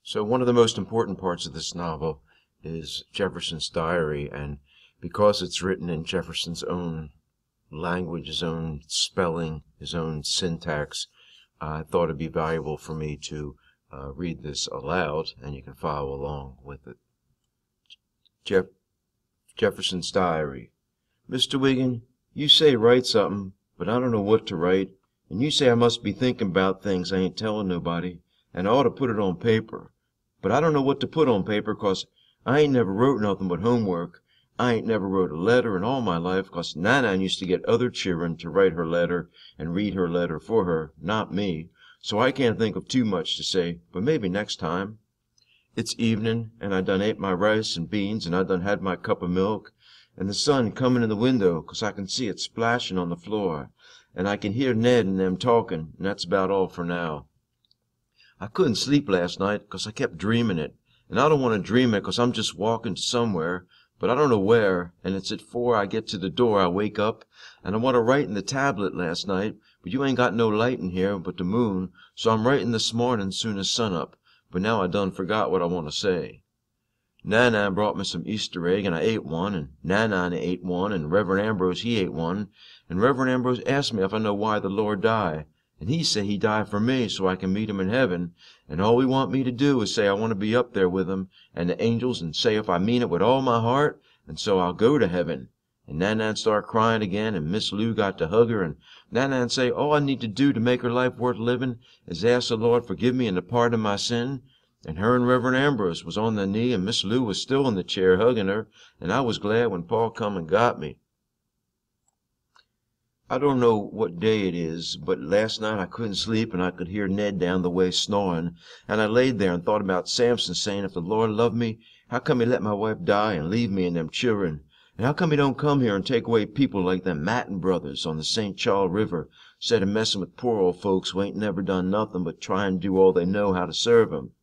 So one of the most important parts of this novel is Jefferson's diary, and because it's written in Jefferson's own language, his own spelling, his own syntax, I thought it'd be valuable for me to read this aloud, and you can follow along with it. Jefferson's diary. Mr. Wiggin, you say write something, but I don't know what to write, and you say I must be thinking about things I ain't telling nobody, and I ought to put it on paper. But I don't know what to put on paper, 'cause I ain't never wrote nothing but homework. I ain't never wrote a letter in all my life, 'cause Nana used to get other children to write her letter and read her letter for her, not me. So I can't think of too much to say, but maybe next time. It's evening, and I done ate my rice and beans, and I done had my cup of milk, and the sun comin' in the window, 'cause I can see it splashin' on the floor, and I can hear Ned and them talking, and that's about all for now. I couldn't sleep last night, 'cause I kept dreaming it, and I don't want to dream it, 'cause I'm just walking to somewhere, but I don't know where, and it's at 4 I get to the door I wake up, and I want to write in the tablet last night, but you ain't got no light in here but the moon, so I'm writing this morning soon as sun up, but now I done forgot what I want to say. Nana brought me some Easter egg, and I ate one, and Nana ate one, and Reverend Ambrose he ate one, and Reverend Ambrose asked me if I know why the Lord died. And he say he died for me so I can meet him in heaven, and all he want me to do is say I want to be up there with him and the angels, and say if I mean it with all my heart, and so I'll go to heaven. And Nanan start crying again, and Miss Lou got to hug her, and Nanan say all I need to do to make her life worth living is ask the Lord forgive me and to pardon my sin. And her and Reverend Ambrose was on their knee, and Miss Lou was still in the chair hugging her, and I was glad when Paul come and got me. I don't know what day it is, but last night I couldn't sleep, and I could hear Ned down the way snoring, and I laid there and thought about Samson saying if the Lord loved me, how come he let my wife die and leave me and them children? And how come he don't come here and take away people like them Matin brothers on the St. Charles River, instead of messing with poor old folks who ain't never done nothing but try and do all they know how to serve him?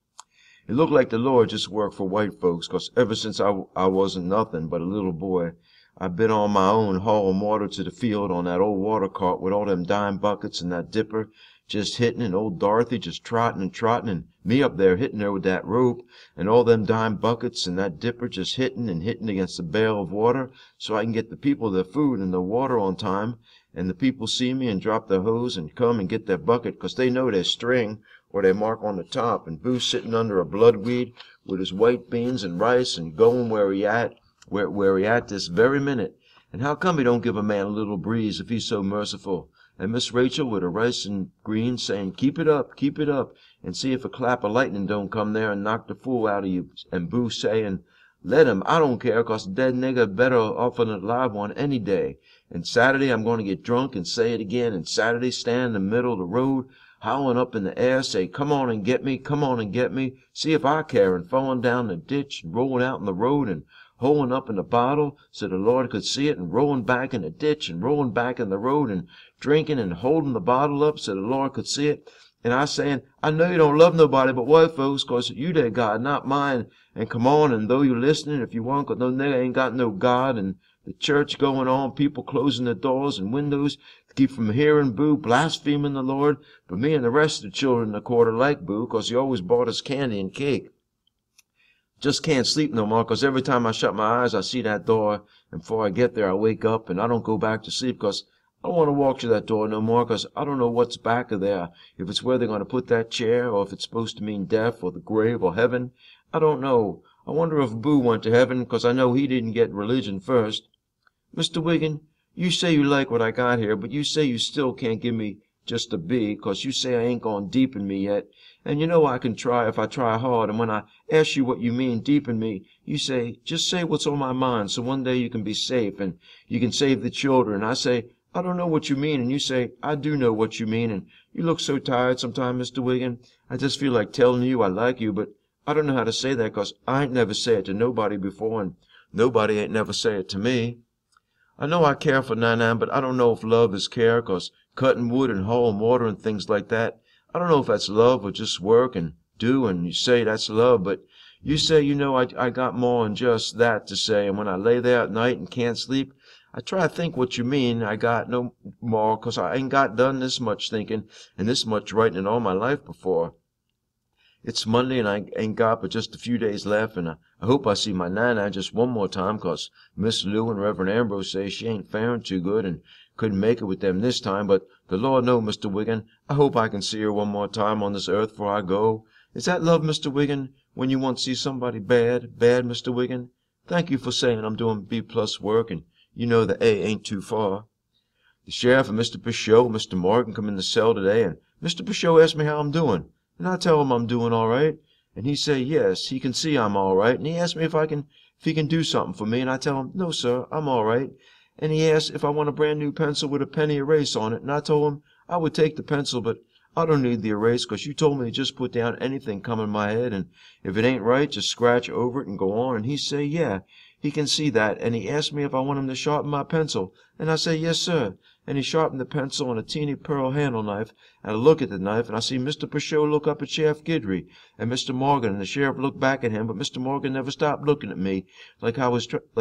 It looked like the Lord just worked for white folks, 'cause ever since I wasn't nothing but a little boy, I've been on my own hauling water to the field on that old water cart with all them dime buckets and that dipper, just hitting, and old Dorothy just trotting and trotting, and me up there hitting her with that rope, and all them dime buckets and that dipper just hitting and hitting against the bale of water, so I can get the people their food and their water on time, and the people see me and drop their hose and come and get their bucket, 'cause they know their string, or they mark on the top, and Boo's sitting under a bloodweed with his white beans and rice and going where he at this very minute. And how come he don't give a man a little breeze if he's so merciful? And Miss Rachel with her rice and greens saying, keep it up, and see if a clap of lightning don't come there and knock the fool out of you, and Boo saying, let him, I don't care, 'cause a dead nigger better off than a live one any day. And Saturday I'm going to get drunk and say it again, and Saturday stand in the middle of the road, howling up in the air, say, come on and get me, see if I care, and falling down the ditch, and rolling out in the road, and holding up in the bottle so the Lord could see it, and rolling back in the ditch, and rolling back in the road, and drinking and holding the bottle up so the Lord could see it. And I saying, I know you don't love nobody but white folks, 'cause you their God, not mine. And come on, and though you're listening, if you want, 'cause no nigga ain't got no God, and the church going on, people closing the doors and windows to keep from hearing Boo blaspheming the Lord, but me and the rest of the children in the quarter like Boo, 'cause he always bought us candy and cake. Just can't sleep no more, 'cause every time I shut my eyes I see that door, and before I get there I wake up, and I don't go back to sleep, 'cause I don't want to walk to that door no more, 'cause I don't know what's back of there, if it's where they're going to put that chair, or if it's supposed to mean death, or the grave, or heaven. I don't know. I wonder if Boo went to heaven, 'cause I know he didn't get religion first. Mr. Wiggin, you say you like what I got here, but you say you still can't give me just a B, 'cause you say I ain't gone deep in me yet, and you know I can try if I try hard, and when I ask you what you mean deep in me, you say, just say what's on my mind, so one day you can be safe, and you can save the children. I say, I don't know what you mean, and you say, I do know what you mean, and you look so tired sometimes, Mr. Wiggin. I just feel like telling you I like you, but I don't know how to say that, 'cause I ain't never said it to nobody before, and nobody ain't never said it to me. I know I care for Nana, but I don't know if love is care, 'cause cutting wood and hauling water and things like that, I don't know if that's love or just work and do, and you say that's love, but you say you know I got more than just that to say, and when I lay there at night and can't sleep, I try to think what you mean I got no more, 'cause I ain't got done this much thinking and this much writing in all my life before. It's Monday and I ain't got but just a few days left, and I hope I see my Nana just one more time, 'cause Miss Lou and Reverend Ambrose say she ain't faring too good and couldn't make it with them this time, but the Lord know, Mr. Wiggin, I hope I can see her one more time on this earth before I go. Is that love, Mr. Wiggin, when you want to see somebody bad, bad, Mr. Wiggin? Thank you for saying I'm doing B+ work, and you know the A ain't too far. The sheriff and Mr. Pishot and Mr. Morgan come in the cell today, and Mr. Pishot asked me how I'm doing, and I tell him I'm doing all right, and he say yes, he can see I'm all right, and he asked me if he can do something for me, and I tell him, no, sir, I'm all right, and he asked if I want a brand new pencil with a penny erase on it, and I told him I would take the pencil, but I don't need the erase, 'cause you told me to just put down anything come in my head, and if it ain't right, just scratch over it and go on, and he say, yeah, he can see that, and he asked me if I want him to sharpen my pencil, and I say, yes, sir. And he sharpened the pencil on a teeny pearl handle knife, and I look at the knife, and I see Mr. Pishot look up at Sheriff Guidry, and Mr. Morgan, and the sheriff look back at him, but Mr. Morgan never stopped looking at me, like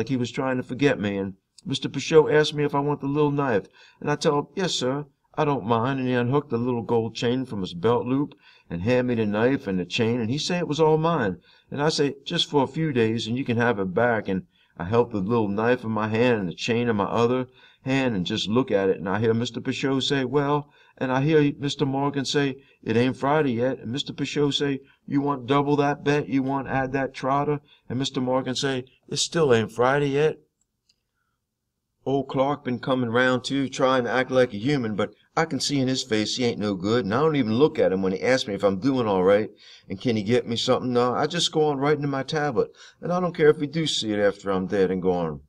he was trying to forget me, and Mr. Pishot asked me if I want the little knife, and I tell him, yes, sir, I don't mind, and he unhooked the little gold chain from his belt loop, and hand me the knife and the chain, and he say it was all mine, and I say, just for a few days, and you can have it back, and I held the little knife in my hand and the chain in my other hand and just look at it, and I hear Mr. Pishot say, well, and I hear Mr. Morgan say, it ain't Friday yet, and Mr. Pishot say, you want double that bet, you want add that trotter, and Mr. Morgan say, it still ain't Friday yet. Old Clark been coming round too, trying to act like a human, but I can see in his face he ain't no good, and I don't even look at him when he asks me if I'm doing all right, and can he get me something. No, I just go on writing in my tablet, and I don't care if he do see it after I'm dead and gone.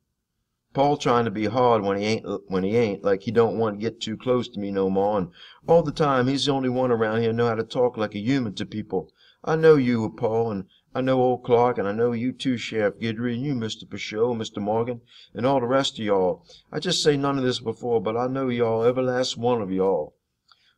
Paul trying to be hard when he ain't, like he don't want to get too close to me no more, and all the time he's the only one around here know how to talk like a human to people. I know you, Paul, and I know old Clark, and I know you too, Sheriff Guidry, and you, Mr. Pishot, Mr. Morgan, and all the rest of y'all. I just say none of this before, but I know y'all, every last one of y'all.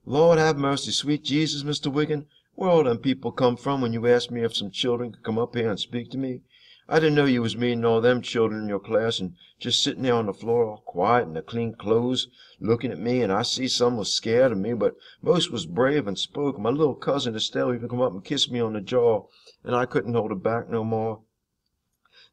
Lord have mercy, sweet Jesus, Mr. Wiggin, where all them people come from when you asked me if some children could come up here and speak to me? I didn't know you was meeting all them children in your class and just sitting there on the floor all quiet in their clean clothes, looking at me, and I see some was scared of me, but most was brave and spoke. My little cousin Estelle even come up and kissed me on the jaw, and I couldn't hold her back no more.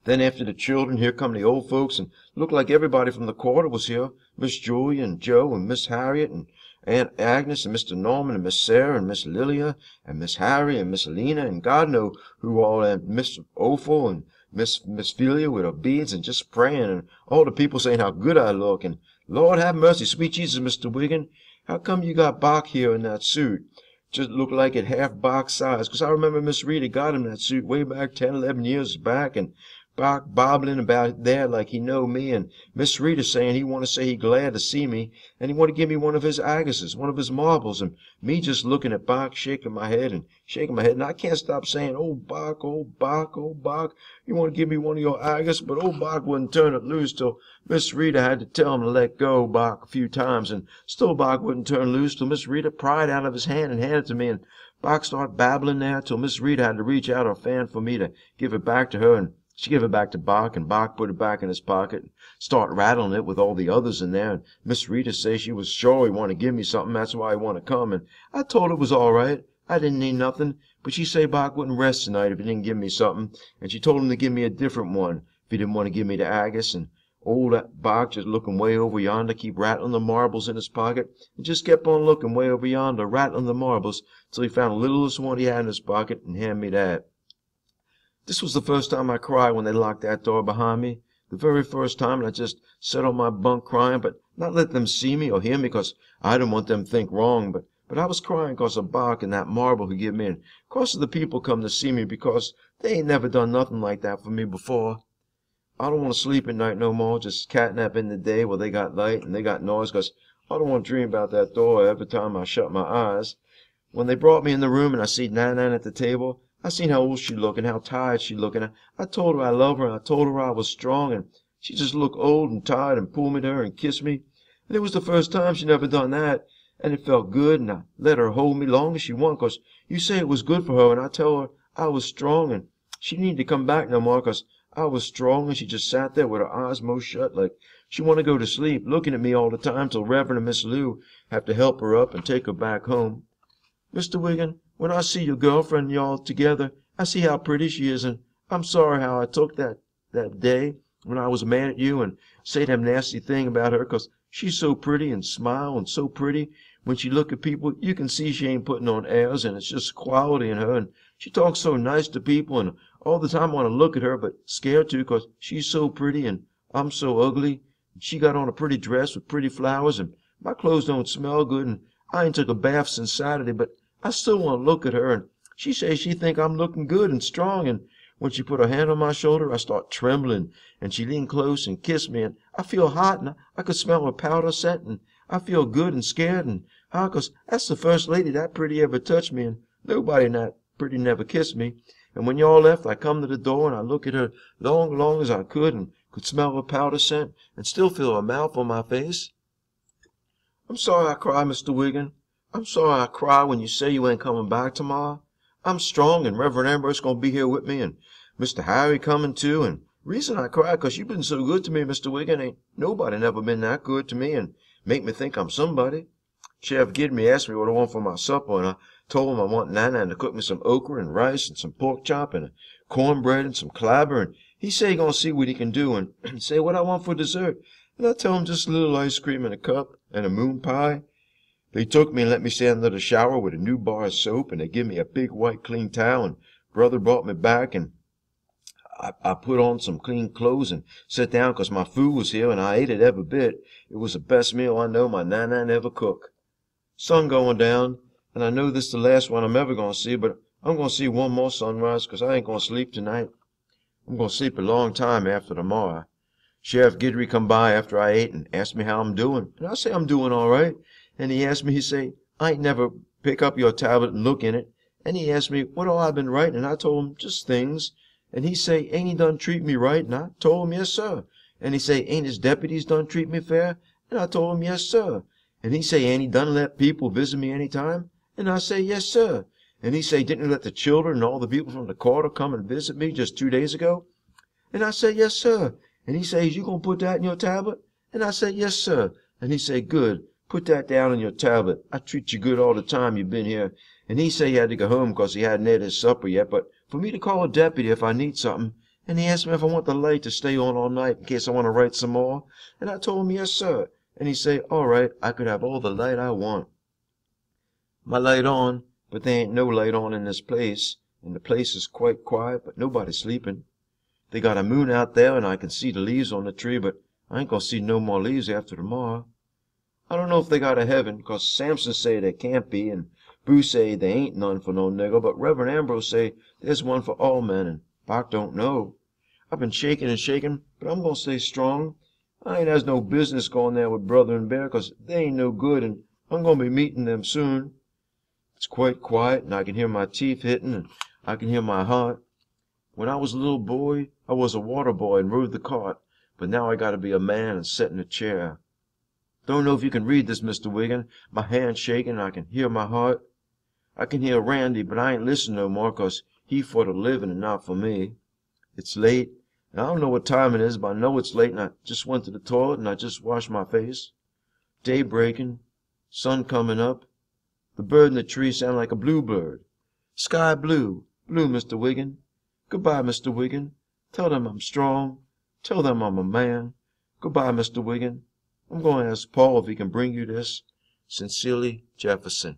Then after the children, here come the old folks, and looked like everybody from the quarter was here. Miss Julia and Joe and Miss Harriet and Aunt Agnes and Mr. Norman and Miss Sarah and Miss Lilia and Miss Harry and Miss Lena and God know who all, and Miss Ophel and Miss Philia with her beads and just praying, and all the people saying how good I look, and Lord have mercy, sweet Jesus, Mr. Wiggin, how come you got Bach here in that suit? Just looked like it half Bach size, 'cause I remember Miss Rita got him that suit way back 10, 11 years back, and Bach bobbling about there like he know me, and Miss Rita saying he want to say he glad to see me, and he want to give me one of his agates, one of his marbles, and me just looking at Bach, shaking my head, and I can't stop saying, oh Bach, oh Bach, oh Bach, you want to give me one of your agates, but old Bach wouldn't turn it loose till Miss Rita had to tell him to let go, Bach, a few times, and still Bach wouldn't turn loose till Miss Rita pried out of his hand and handed it to me, and Bach started babbling there till Miss Rita had to reach out her fan for me to give it back to her, and she gave it back to Bach, and Bach put it back in his pocket and started rattling it with all the others in there, and Miss Rita say she was sure he wanted to give me something, that's why he wanted to come, and I told her it was all right, I didn't need nothing, but she say Bach wouldn't rest tonight if he didn't give me something, and she told him to give me a different one if he didn't want to give me the agates, and old Bach just looking way over yonder, keep rattling the marbles in his pocket, and just kept on looking way over yonder, rattling the marbles, till he found the littlest one he had in his pocket and handed me that. This was the first time I cried when they locked that door behind me, the very first time, and I just sat on my bunk crying, but not let them see me or hear me, 'cause I didn't want them to think wrong, but I was crying 'cause of Bach and that marble he give me, and 'cause of the people come to see me, because they ain't never done nothing like that for me before. I don't want to sleep at night no more, just catnap in the day while they got light and they got noise, 'cause I don't want to dream about that door every time I shut my eyes. When they brought me in the room and I see Nan at the table, I seen how old she looked and how tired she looked, and I told her I love her, and I told her I was strong, and she just looked old and tired and pulled me to her and kissed me, and it was the first time she never done that, and it felt good, and I let her hold me long as she want, 'cause you say it was good for her, and I tell her I was strong, and she needed to come back no more, 'cause I was strong, and she just sat there with her eyes most shut like she wanted to go to sleep, looking at me all the time till Reverend and Miss Lou have to help her up and take her back home. Mr. Wiggin, When I see your girlfriend and y'all together, I see how pretty she is, and I'm sorry how I took that day when I was mad at you and say them nasty thing about her, 'cause she's so pretty and smile and so pretty. When she look at people, you can see she ain't putting on airs, and it's just quality in her, and she talks so nice to people, and all the time I want to look at her, but scared to, 'cause she's so pretty and I'm so ugly. And she got on a pretty dress with pretty flowers, and my clothes don't smell good, and I ain't took a bath since Saturday, but I still want to look at her, and she says she think I'm looking good and strong, and when she put her hand on my shoulder, I start trembling, and she leaned close and kissed me, and I feel hot, and I could smell her powder scent, and I feel good and scared, and how, 'cause that's the first lady that pretty ever touched me, and nobody that pretty never kissed me. And when y'all left, I come to the door, and I look at her long as I could, and could smell her powder scent, and still feel her mouth on my face. I'm sorry I cry, Mr. Wiggin. I'm sorry I cry when you say you ain't coming back tomorrow. I'm strong, and Reverend Ambrose gonna be here with me, and Mr. Harry coming too, and reason I cry, 'cause you've been so good to me, Mr. Wiggin. Ain't nobody never been that good to me, and make me think I'm somebody. Chef Gidmy asked me what I want for my supper, and I told him I want Nana to cook me some okra and rice and some pork chop and cornbread and some clabber, and he say he gonna see what he can do, and say what I want for dessert. And I tell him just a little ice cream in a cup and a moon pie. They took me and let me stand under the shower with a new bar of soap, and they give me a big white clean towel, and brother brought me back, and I put on some clean clothes and sat down 'cause my food was here, and I ate it every bit. It was the best meal I know my Nana ever cooked. Sun going down, and I know this is the last one I'm ever gonna see, but I'm gonna see one more sunrise, 'cause I ain't gonna sleep tonight. I'm gonna sleep a long time after tomorrow. Sheriff Gidry come by after I ate and asked me how I'm doing, and I say I'm doing all right. And he asked me, he say, I ain't never pick up your tablet and look in it. And he asked me what all I been writing, and I told him just things. And he say, ain't he done treat me right? And I told him, yes, sir. And he say, ain't his deputies done treat me fair? And I told him, yes, sir. And he say, ain't he done let people visit me any time? And I say, yes, sir. And he say, didn't he let the children and all the people from the quarter come and visit me just 2 days ago? And I say, yes, sir. And he says, you gonna put that in your tablet? And I say, yes, sir. And he say, good. Put that down in your tablet. I treat you good all the time you've been here. And he say he had to go home 'cause he hadn't had his supper yet, but for me to call a deputy if I need something. And he asked me if I want the light to stay on all night in case I want to write some more. And I told him, yes, sir. And he say, all right, I could have all the light I want. My light on, but there ain't no light on in this place, and the place is quite quiet, but nobody's sleeping. They got a moon out there, and I can see the leaves on the tree, but I ain't gonna see no more leaves after tomorrow. I don't know if they got a heaven, 'cause Samson say there can't be, and Boo say there ain't none for no nigger, but Reverend Ambrose say there's one for all men, and Bach don't know. I've been shaking and shaking, but I'm gonna stay strong. I ain't has no business going there with Brother and Bear, 'cause they ain't no good, and I'm gonna be meeting them soon. It's quite quiet, and I can hear my teeth hitting, and I can hear my heart. When I was a little boy, I was a water boy and rode the cart, but now I gotta be a man and sit in a chair. Don't know if you can read this, Mr. Wiggin. My hand's shaking, and I can hear my heart. I can hear Randy, but I ain't listening no more, 'cause he for the living and not for me. It's late, and I don't know what time it is, but I know it's late, and I just went to the toilet, and I just washed my face. Day breaking, sun coming up. The bird in the tree sound like a bluebird. Sky blue, blue, Mr. Wiggin. Goodbye, Mr. Wiggin. Tell them I'm strong. Tell them I'm a man. Goodbye, Mr. Wiggin. I'm going to ask Paul if he can bring you this. Sincerely, Jefferson.